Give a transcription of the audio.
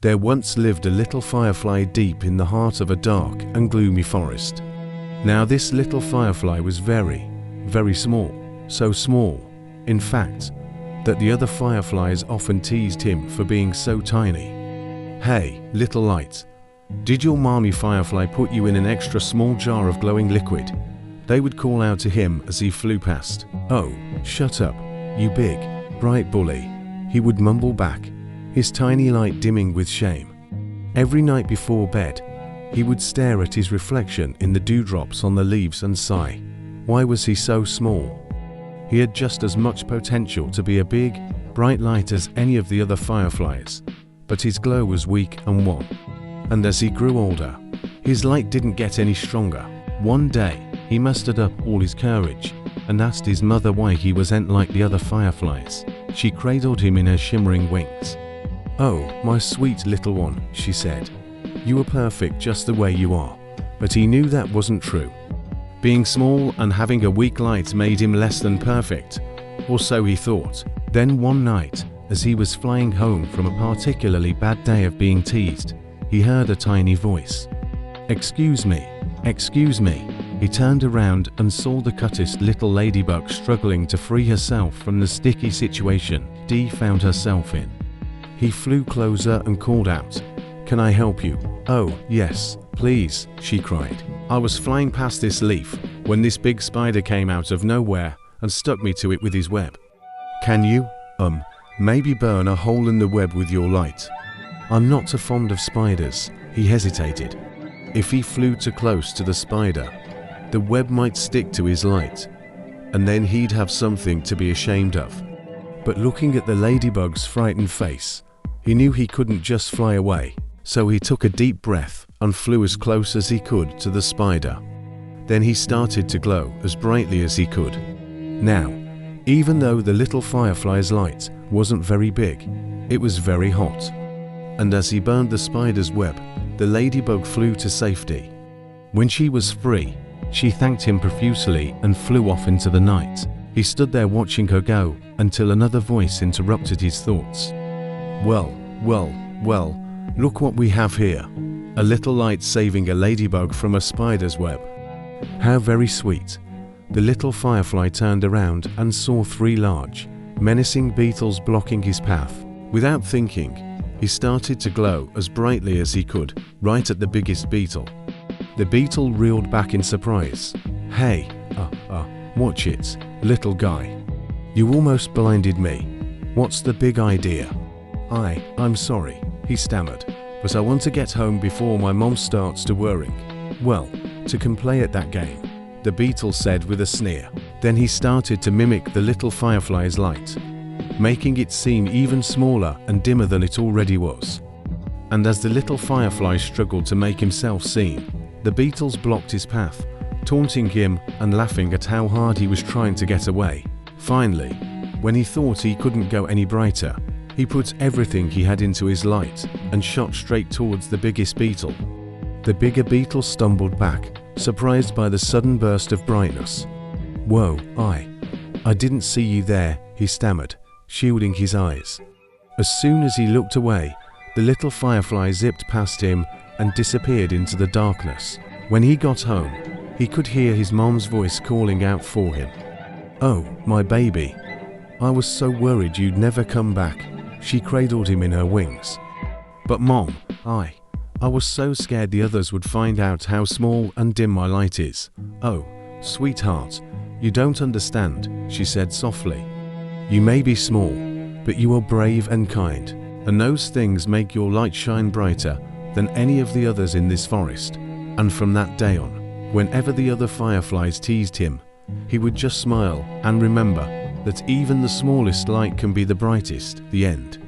There once lived a little firefly deep in the heart of a dark and gloomy forest. Now this little firefly was very, very small, so small, in fact, that the other fireflies often teased him for being so tiny. "Hey, little light, did your mommy firefly put you in an extra small jar of glowing liquid?" They would call out to him as he flew past. "Oh, shut up, you big, bright bully," he would mumble back, his tiny light dimming with shame. Every night before bed, he would stare at his reflection in the dewdrops on the leaves and sigh. Why was he so small? He had just as much potential to be a big, bright light as any of the other fireflies, but his glow was weak and wan. And as he grew older, his light didn't get any stronger. One day, he mustered up all his courage and asked his mother why he wasn't like the other fireflies. She cradled him in her shimmering wings. "Oh, my sweet little one," she said, "you are perfect just the way you are." But he knew that wasn't true. Being small and having a weak light made him less than perfect, or so he thought. Then one night, as he was flying home from a particularly bad day of being teased, he heard a tiny voice. "Excuse me, excuse me." He turned around and saw the cutest little ladybug struggling to free herself from the sticky situation Dee found herself in. He flew closer and called out, "Can I help you?" "Oh, yes, please," she cried. "I was flying past this leaf when this big spider came out of nowhere and stuck me to it with his web. Can you, maybe burn a hole in the web with your light? I'm not too fond of spiders." He hesitated. If he flew too close to the spider, the web might stick to his light, and then he'd have something to be ashamed of. But looking at the ladybug's frightened face, he knew he couldn't just fly away, so he took a deep breath and flew as close as he could to the spider. Then he started to glow as brightly as he could. Now, even though the little firefly's light wasn't very big, it was very hot. And as he burned the spider's web, the ladybug flew to safety. When she was free, she thanked him profusely and flew off into the night. He stood there watching her go until another voice interrupted his thoughts. Well, look what we have here. A little light saving a ladybug from a spider's web. How very sweet." The little firefly turned around and saw 3 large, menacing beetles blocking his path. Without thinking, he started to glow as brightly as he could, right at the biggest beetle. The beetle reeled back in surprise. "Hey, watch it, little guy. You almost blinded me. What's the big idea?" I'm sorry," he stammered, "but I want to get home before my mom starts to worrying." "Well, to can play at that game," the beetle said with a sneer. Then he started to mimic the little firefly's light, making it seem even smaller and dimmer than it already was. And as the little firefly struggled to make himself seen, the beetles blocked his path, taunting him and laughing at how hard he was trying to get away. Finally, when he thought he couldn't go any brighter, he put everything he had into his light and shot straight towards the biggest beetle. The bigger beetle stumbled back, surprised by the sudden burst of brightness. "Whoa, I didn't see you there," he stammered, shielding his eyes. As soon as he looked away, the little firefly zipped past him and disappeared into the darkness. When he got home, he could hear his mom's voice calling out for him. "Oh, my baby. I was so worried you'd never come back." She cradled him in her wings. "But Mom, I was so scared the others would find out how small and dim my light is." "Oh, sweetheart, you don't understand," she said softly. "You may be small, but you are brave and kind, and those things make your light shine brighter than any of the others in this forest." And from that day on, whenever the other fireflies teased him, he would just smile and remember that even the smallest light can be the brightest. The end.